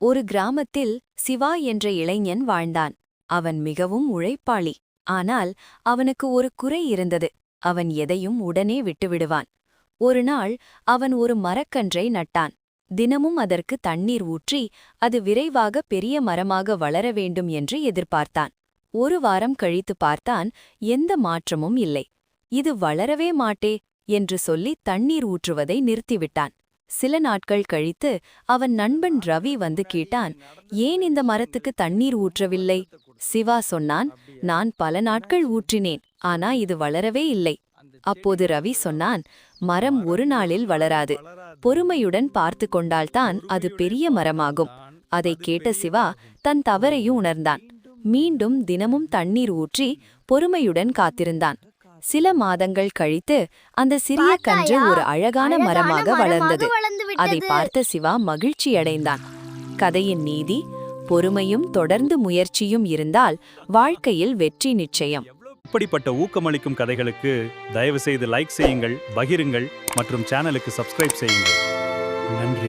ஒரு கிராமத்தில் சிவா என்ற இளைஞன் வாழ்ந்தான். அவன் மிகவும் உழைப்பாளி. ஆனால் அவனுக்கு ஒரு குறை இருந்தது. அவன் எதையும் உடனே விட்டுவிடுவான். ஒரு நாள் அவன் ஒரு மரக்கன்றை நட்டான். தினமும் அதற்கு தண்ணீர் ஊற்றி அது விரைவாக பெரிய மரமாக வளர வேண்டும் என்று எதிர்பார்த்தான். ஒரு வாரம் கழித்து பார்த்தான், எந்த மாற்றமும் இல்லை. இது வளரவே மாட்டே என்று சொல்லி தண்ணீர் ஊற்றுவதை நிறுத்திவிட்டான். சில நாட்கள் கழித்து அவன் நண்பன் ரவி வந்து கேட்டான், ஏன் இந்த மரத்துக்கு தண்ணீர் ஊற்றவில்லை? சிவா சொன்னான், நான் பல நாட்கள் ஊற்றினேன், ஆனா இது வளரவே இல்லை. அப்போது ரவி சொன்னான், மரம் ஒரு நாளில் வளராது. பொறுமையுடன் பார்த்து கொண்டால்தான் அது பெரிய மரமாகும். அதை கேட்ட சிவா தன் தவறையும் உணர்ந்தான். மீண்டும் தினமும் தண்ணீர் ஊற்றி பொறுமையுடன் காத்திருந்தான். சில மாதங்கள் கழித்து அந்த சிறிய கன்று ஒரு அழகான மரமாக வளர்ந்தது. அதை பார்த்த சிவா மகிழ்ச்சியடைந்தான். கதையின் நீதி: பொறுமையும் தொடர்ந்து முயற்சியும் இருந்தால் வாழ்க்கையில் வெற்றி நிச்சயம். இப்படிப்பட்ட ஊக்கமளிக்கும் கதைகளுக்கு தயவு செய்து லைக் செய்யுங்கள், பகிருங்கள் மற்றும் சேனலுக்கு சப்ஸ்கிரைப் செய்யுங்கள். நன்றி.